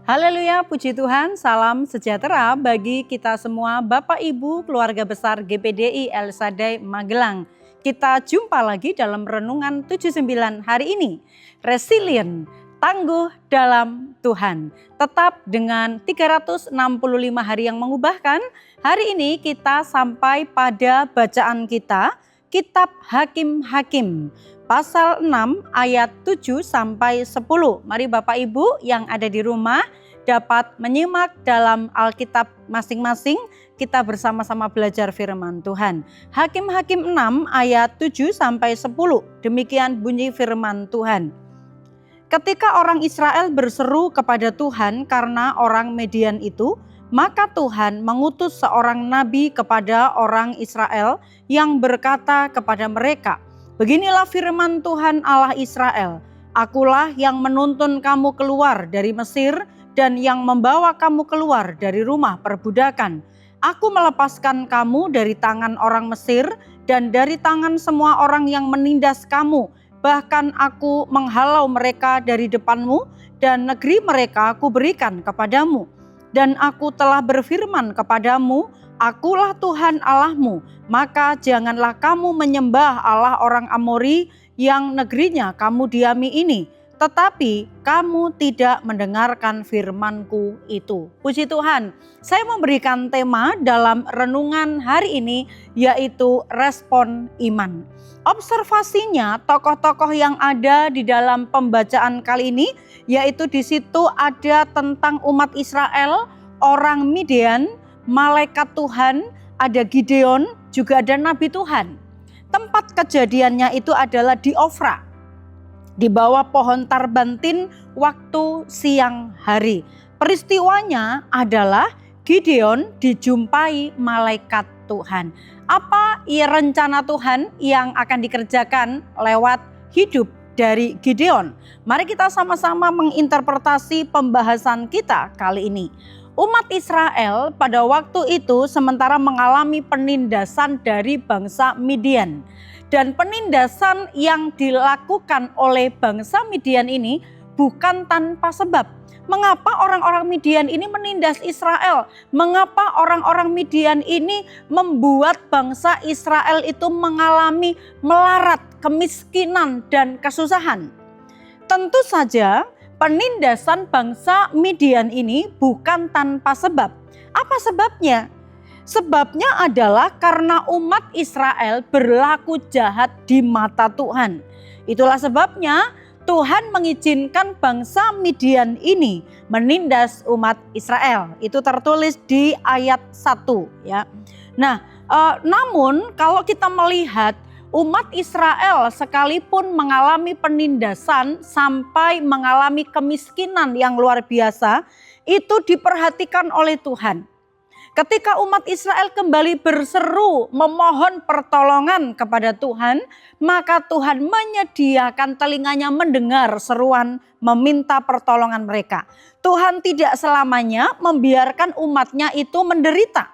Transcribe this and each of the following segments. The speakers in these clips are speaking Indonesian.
Haleluya, puji Tuhan, salam sejahtera bagi kita semua Bapak Ibu keluarga besar GPDI El Shaddai Magelang. Kita jumpa lagi dalam Renungan 79 hari ini. Resilient, tangguh dalam Tuhan. Tetap dengan 365 hari yang mengubahkan, hari ini kita sampai pada bacaan kita, Kitab Hakim-Hakim. Pasal 6 ayat 7 sampai 10. Mari Bapak Ibu yang ada di rumah dapat menyimak dalam Alkitab masing-masing. Kita bersama-sama belajar firman Tuhan. Hakim-Hakim 6 ayat 7 sampai 10. Demikian bunyi firman Tuhan. Ketika orang Israel berseru kepada Tuhan karena orang Midian itu, maka Tuhan mengutus seorang nabi kepada orang Israel yang berkata kepada mereka, "Beginilah firman Tuhan Allah Israel, Akulah yang menuntun kamu keluar dari Mesir dan yang membawa kamu keluar dari rumah perbudakan. Aku melepaskan kamu dari tangan orang Mesir dan dari tangan semua orang yang menindas kamu. Bahkan aku menghalau mereka dari depanmu dan negeri mereka aku berikan kepadamu. Dan aku telah berfirman kepadamu, Akulah Tuhan Allahmu, maka janganlah kamu menyembah Allah orang Amori yang negerinya kamu diami ini, tetapi kamu tidak mendengarkan firman-Ku itu." Puji Tuhan, saya memberikan tema dalam renungan hari ini yaitu respon iman. Observasinya tokoh-tokoh yang ada di dalam pembacaan kali ini, yaitu di situ ada tentang umat Israel, orang Midian, malaikat Tuhan, ada Gideon, juga ada Nabi Tuhan. Tempat kejadiannya itu adalah di Ofra, di bawah pohon tarbantin waktu siang hari. Peristiwanya adalah Gideon dijumpai malaikat Tuhan. Apa rencana Tuhan yang akan dikerjakan lewat hidup dari Gideon? Mari kita sama-sama menginterpretasi pembahasan kita kali ini. Umat Israel pada waktu itu sementara mengalami penindasan dari bangsa Midian. Dan penindasan yang dilakukan oleh bangsa Midian ini bukan tanpa sebab. Mengapa orang-orang Midian ini menindas Israel? Mengapa orang-orang Midian ini membuat bangsa Israel itu mengalami melarat, kemiskinan, dan kesusahan? Tentu saja penindasan bangsa Midian ini bukan tanpa sebab. Apa sebabnya? Sebabnya adalah karena umat Israel berlaku jahat di mata Tuhan. Itulah sebabnya Tuhan mengizinkan bangsa Midian ini menindas umat Israel. Itu tertulis di ayat 1 ya. Nah, namun kalau kita melihat umat Israel sekalipun mengalami penindasan sampai mengalami kemiskinan yang luar biasa, itu diperhatikan oleh Tuhan. Ketika umat Israel kembali berseru memohon pertolongan kepada Tuhan, maka Tuhan menyediakan telinganya mendengar seruan meminta pertolongan mereka. Tuhan tidak selamanya membiarkan umatnya itu menderita.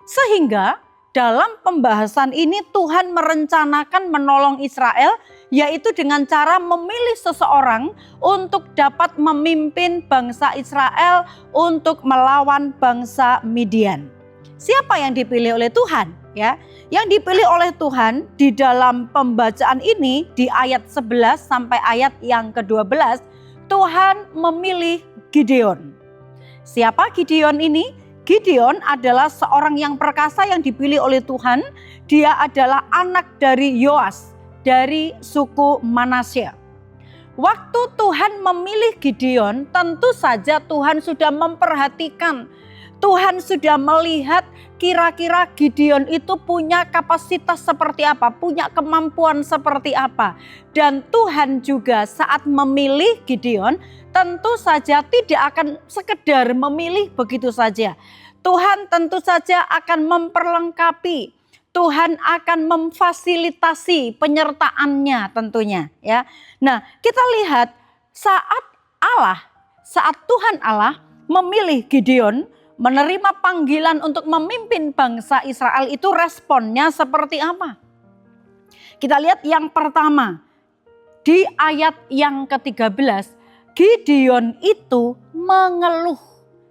Sehingga dalam pembahasan ini Tuhan merencanakan menolong Israel, yaitu dengan cara memilih seseorang untuk dapat memimpin bangsa Israel untuk melawan bangsa Midian. Siapa yang dipilih oleh Tuhan? Ya, yang dipilih oleh Tuhan di dalam pembacaan ini di ayat 11 sampai ayat yang ke-12, Tuhan memilih Gideon. Siapa Gideon ini? Gideon adalah seorang yang perkasa yang dipilih oleh Tuhan. Dia adalah anak dari Yoas dari suku Manasye. Waktu Tuhan memilih Gideon, tentu saja Tuhan sudah memperhatikan. Tuhan sudah melihat kira-kira Gideon itu punya kapasitas seperti apa, punya kemampuan seperti apa. Dan Tuhan juga saat memilih Gideon, tentu saja tidak akan sekedar memilih begitu saja. Tuhan tentu saja akan memperlengkapi. Tuhan akan memfasilitasi penyertaannya tentunya ya. Nah, kita lihat saat Tuhan Allah memilih Gideon, menerima panggilan untuk memimpin bangsa Israel, itu responnya seperti apa? Kita lihat yang pertama di ayat yang ke-13. Gideon itu mengeluh.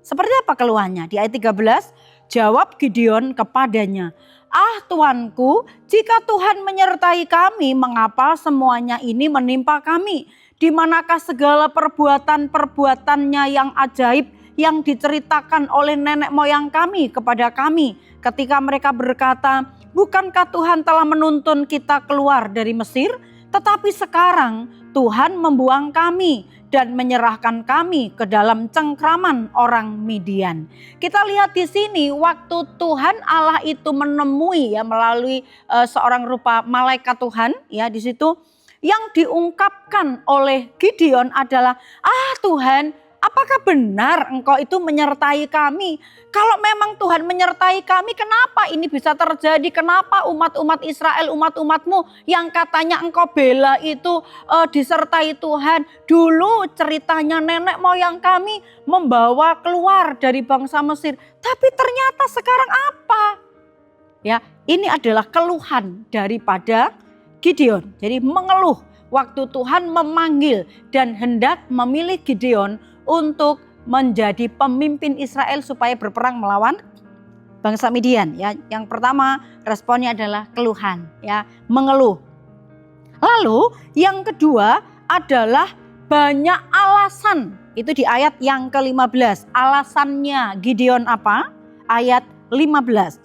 Seperti apa keluhannya? Di ayat 13, jawab Gideon kepadanya, "Ah Tuanku, jika Tuhan menyertai kami, mengapa semuanya ini menimpa kami? Di manakah segala perbuatan-perbuatannya yang ajaib yang diceritakan oleh nenek moyang kami kepada kami ketika mereka berkata, bukankah Tuhan telah menuntun kita keluar dari Mesir? Tetapi sekarang Tuhan membuang kami dan menyerahkan kami ke dalam cengkraman orang Midian." Kita lihat di sini waktu Tuhan Allah itu menemui ya melalui seorang rupa malaikat Tuhan ya, di situ yang diungkapkan oleh Gideon adalah, "Ah Tuhan, apakah benar Engkau itu menyertai kami? Kalau memang Tuhan menyertai kami, kenapa ini bisa terjadi? Kenapa umat-umat Israel, umat-umatmu yang katanya Engkau bela itu disertai Tuhan? Dulu ceritanya nenek moyang kami membawa keluar dari bangsa Mesir. Tapi ternyata sekarang apa?" Ya, ini adalah keluhan daripada Gideon. Jadi mengeluh waktu Tuhan memanggil dan hendak memilih Gideon untuk menjadi pemimpin Israel supaya berperang melawan bangsa Midian ya. Yang pertama responnya adalah keluhan ya, mengeluh. Lalu yang kedua adalah banyak alasan. Itu di ayat yang ke-15. Alasannya Gideon apa? Ayat 15.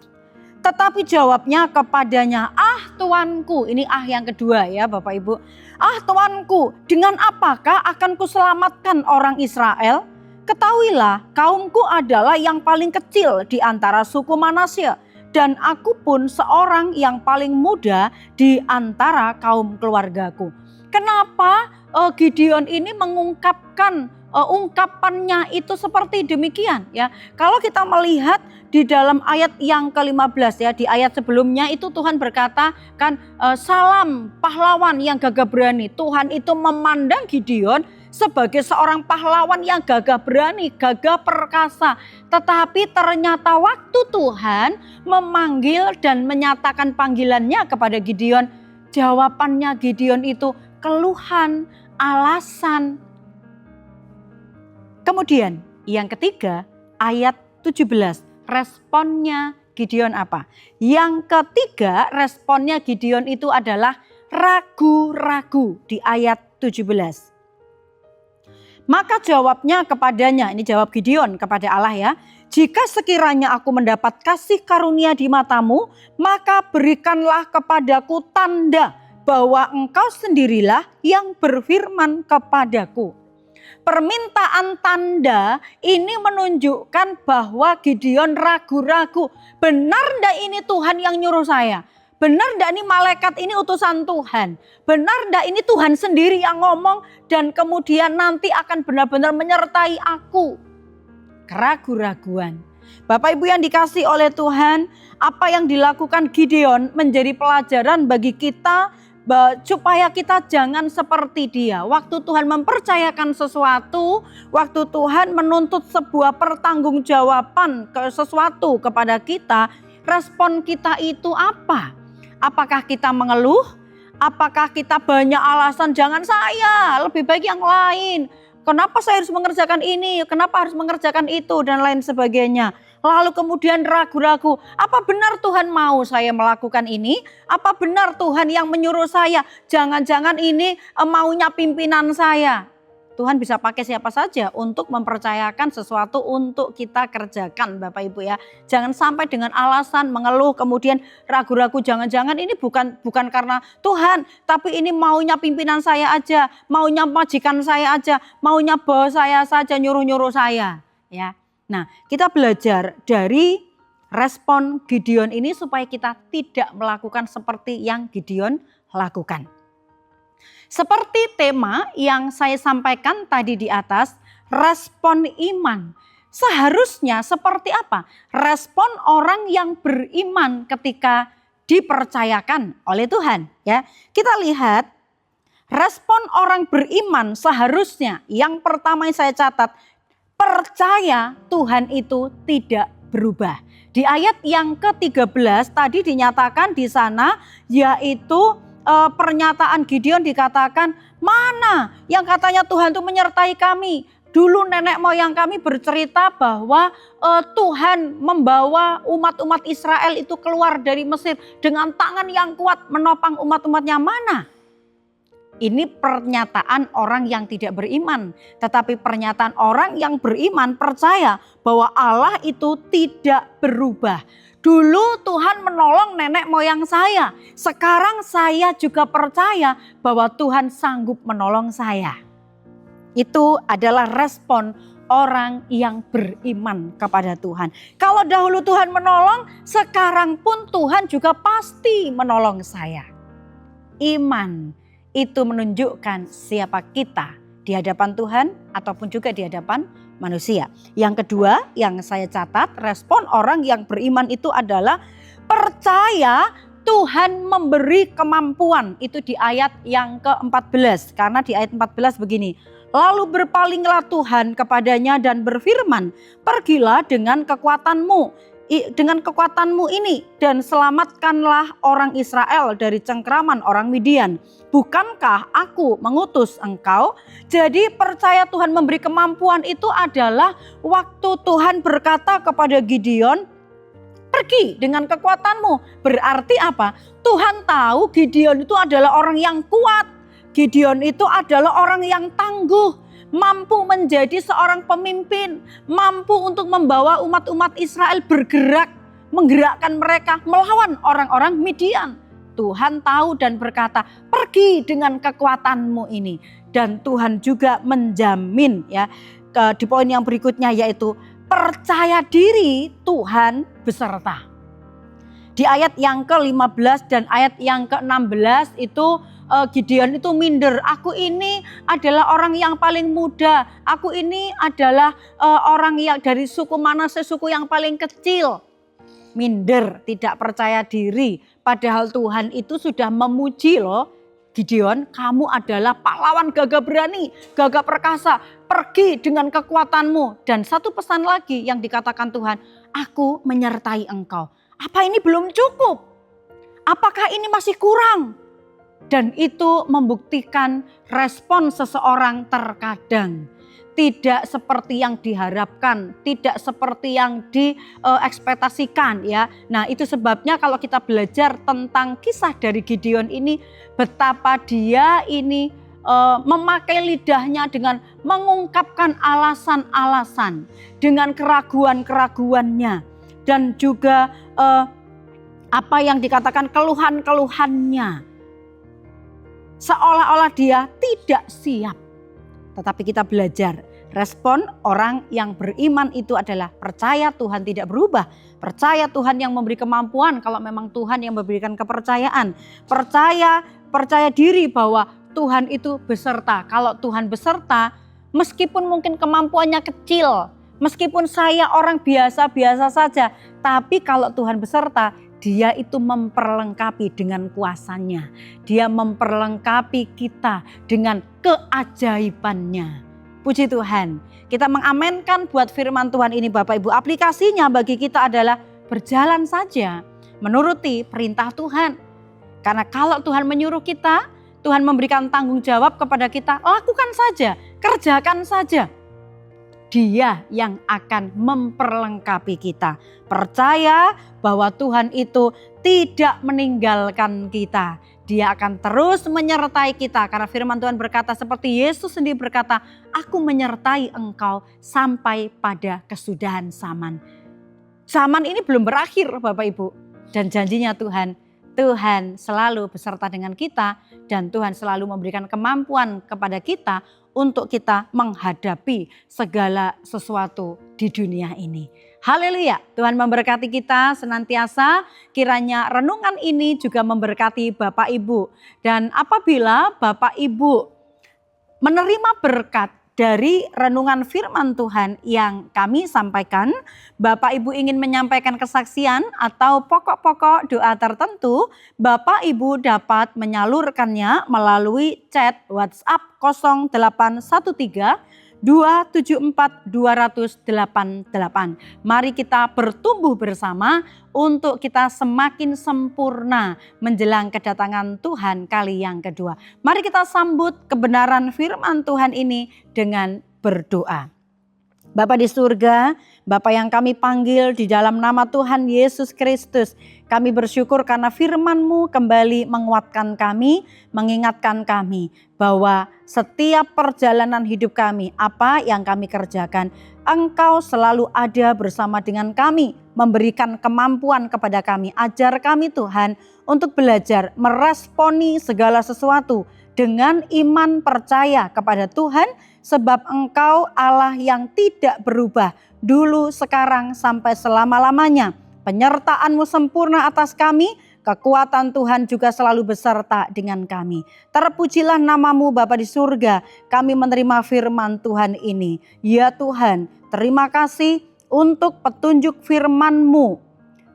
Tetapi jawabnya kepadanya, "Ah Tuanku," ini yang kedua ya Bapak Ibu. "Ah Tuanku, dengan apakah akan kuselamatkan orang Israel? Ketahuilah, kaumku adalah yang paling kecil di antara suku Manasye, dan aku pun seorang yang paling muda di antara kaum keluargaku." Kenapa Gideon ini mengungkapkan ungkapannya itu seperti demikian ya? Kalau kita melihat di dalam ayat yang ke-15 ya, di ayat sebelumnya itu Tuhan berkata kan, salam pahlawan yang gagah berani. Tuhan itu memandang Gideon sebagai seorang pahlawan yang gagah berani, gagah perkasa. Tetapi ternyata waktu Tuhan memanggil dan menyatakan panggilannya kepada Gideon, jawabannya Gideon itu keluhan, alasan. Kemudian yang ketiga ayat 17, responnya Gideon apa? Yang ketiga responnya Gideon itu adalah ragu-ragu di ayat 17. Maka jawabnya kepadanya, ini jawab Gideon kepada Allah ya, "Jika sekiranya aku mendapat kasih karunia di matamu, maka berikanlah kepadaku tanda bahwa Engkau sendirilah yang berfirman kepadaku." Permintaan tanda ini menunjukkan bahwa Gideon ragu-ragu. Benar ndak ini Tuhan yang nyuruh saya? Benar ndak ini malaikat ini utusan Tuhan? Benar ndak ini Tuhan sendiri yang ngomong dan kemudian nanti akan benar-benar menyertai aku? Keraguan-raguan. Bapak Ibu yang dikasih oleh Tuhan, apa yang dilakukan Gideon menjadi pelajaran bagi kita supaya kita jangan seperti dia. Waktu Tuhan mempercayakan sesuatu, waktu Tuhan menuntut sebuah pertanggungjawaban sesuatu kepada kita, respon kita itu apa? Apakah kita mengeluh? Apakah kita banyak alasan, jangan saya, lebih baik yang lain. Kenapa saya harus mengerjakan ini? Kenapa harus mengerjakan itu? Dan lain sebagainya. Lalu kemudian ragu-ragu, apa benar Tuhan mau saya melakukan ini? Apa benar Tuhan yang menyuruh saya? Jangan-jangan ini maunya pimpinan saya. Tuhan bisa pakai siapa saja untuk mempercayakan sesuatu untuk kita kerjakan Bapak Ibu ya. Jangan sampai dengan alasan mengeluh kemudian ragu-ragu, jangan-jangan ini bukan karena Tuhan, tapi ini maunya pimpinan saya aja, maunya majikan saya aja, maunya bos saya saja, nyuruh-nyuruh saya ya. Nah, kita belajar dari respon Gideon ini supaya kita tidak melakukan seperti yang Gideon lakukan. Seperti tema yang saya sampaikan tadi di atas, respon iman. Seharusnya seperti apa? Respon orang yang beriman ketika dipercayakan oleh Tuhan, ya. Kita lihat respon orang beriman seharusnya yang pertama yang saya catat, percaya Tuhan itu tidak berubah. Di ayat yang ke-13 tadi dinyatakan di sana yaitu pernyataan Gideon dikatakan, mana yang katanya Tuhan itu menyertai kami. Dulu nenek moyang kami bercerita bahwa Tuhan membawa umat-umat Israel itu keluar dari Mesir dengan tangan yang kuat menopang umat-umatnya. Mana? Ini pernyataan orang yang tidak beriman. Tetapi pernyataan orang yang beriman percaya bahwa Allah itu tidak berubah. Dulu Tuhan menolong nenek moyang saya. Sekarang saya juga percaya bahwa Tuhan sanggup menolong saya. Itu adalah respon orang yang beriman kepada Tuhan. Kalau dahulu Tuhan menolong, sekarang pun Tuhan juga pasti menolong saya. Iman itu menunjukkan siapa kita di hadapan Tuhan ataupun juga di hadapan manusia. Yang kedua yang saya catat, respon orang yang beriman itu adalah percaya Tuhan memberi kemampuan. Itu di ayat yang ke-14. Karena di ayat 14 begini. Lalu berpalinglah Tuhan kepadanya dan berfirman, pergilah dengan kekuatanmu ini dan selamatkanlah orang Israel dari cengkraman orang Midian. Bukankah aku mengutus engkau? Jadi percaya Tuhan memberi kemampuan itu adalah waktu Tuhan berkata kepada Gideon, pergi dengan kekuatanmu. Berarti apa? Tuhan tahu Gideon itu adalah orang yang kuat. Gideon itu adalah orang yang tangguh, mampu menjadi seorang pemimpin, mampu untuk membawa umat-umat Israel bergerak, menggerakkan mereka melawan orang-orang Midian. Tuhan tahu dan berkata, pergi dengan kekuatanmu ini. Dan Tuhan juga menjamin ya di poin yang berikutnya, yaitu percaya diri Tuhan beserta. Di ayat yang ke-15 dan ayat yang ke-16 itu Gideon itu minder. Aku ini adalah orang yang paling muda. Aku ini adalah orang yang dari suku Manase, suku yang paling kecil. Minder, tidak percaya diri. Padahal Tuhan itu sudah memuji loh. Gideon, kamu adalah pahlawan gagah berani, gagah perkasa. Pergi dengan kekuatanmu. Dan satu pesan lagi yang dikatakan Tuhan, aku menyertai engkau. Apa ini belum cukup? Apakah ini masih kurang? Dan itu membuktikan respon seseorang terkadang tidak seperti yang diharapkan, tidak seperti yang diekspektasikan ya. Nah, itu sebabnya kalau kita belajar tentang kisah dari Gideon ini, betapa dia ini memakai lidahnya dengan mengungkapkan alasan-alasan, dengan keraguan-keraguannya, dan juga apa yang dikatakan keluhan-keluhannya. Seolah-olah dia tidak siap. Tetapi kita belajar, respon orang yang beriman itu adalah percaya Tuhan tidak berubah. Percaya Tuhan yang memberi kemampuan kalau memang Tuhan yang memberikan kepercayaan. Percaya diri bahwa Tuhan itu beserta. Kalau Tuhan beserta, meskipun mungkin kemampuannya kecil, meskipun saya orang biasa-biasa saja, tapi kalau Tuhan beserta, Dia itu memperlengkapi dengan kuasanya. Dia memperlengkapi kita dengan keajaibannya. Puji Tuhan. Kita mengamenkan buat firman Tuhan ini Bapak Ibu. Aplikasinya bagi kita adalah berjalan saja menuruti perintah Tuhan. Karena kalau Tuhan menyuruh kita, Tuhan memberikan tanggung jawab kepada kita, lakukan saja, kerjakan saja. Dia yang akan memperlengkapi kita. Percaya bahwa Tuhan itu tidak meninggalkan kita. Dia akan terus menyertai kita. Karena firman Tuhan berkata seperti Yesus sendiri berkata, aku menyertai engkau sampai pada kesudahan zaman. Zaman ini belum berakhir Bapak Ibu. Dan janjinya Tuhan selalu beserta dengan kita. Dan Tuhan selalu memberikan kemampuan kepada kita untuk kita menghadapi segala sesuatu di dunia ini. Haleluya, Tuhan memberkati kita senantiasa. Kiranya renungan ini juga memberkati Bapak Ibu. Dan apabila Bapak Ibu menerima berkat dari renungan firman Tuhan yang kami sampaikan, Bapak Ibu ingin menyampaikan kesaksian atau pokok-pokok doa tertentu, Bapak Ibu dapat menyalurkannya melalui chat WhatsApp 0813 274 288. Mari kita bertumbuh bersama untuk kita semakin sempurna menjelang kedatangan Tuhan kali yang kedua. Mari kita sambut kebenaran firman Tuhan ini dengan berdoa. Bapa di surga, Bapa yang kami panggil di dalam nama Tuhan Yesus Kristus, kami bersyukur karena firman-Mu kembali menguatkan kami, mengingatkan kami bahwa setiap perjalanan hidup kami, apa yang kami kerjakan, Engkau selalu ada bersama dengan kami, memberikan kemampuan kepada kami. Ajar kami Tuhan untuk belajar meresponi segala sesuatu dengan iman percaya kepada Tuhan, sebab Engkau Allah yang tidak berubah dulu, sekarang, sampai selama-lamanya. Penyertaan-Mu sempurna atas kami, kekuatan Tuhan juga selalu beserta dengan kami. Terpujilah nama-Mu Bapa di surga, kami menerima firman Tuhan ini. Ya Tuhan, terima kasih untuk petunjuk firman-Mu,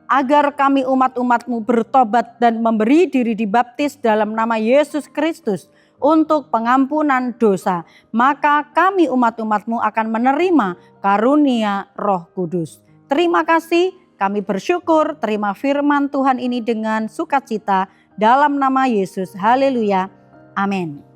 agar kami umat-umat-Mu bertobat dan memberi diri dibaptis dalam nama Yesus Kristus untuk pengampunan dosa. Maka kami umat-umat-Mu akan menerima karunia Roh Kudus. Terima kasih, kami bersyukur terima firman Tuhan ini dengan sukacita dalam nama Yesus. Haleluya. Amin.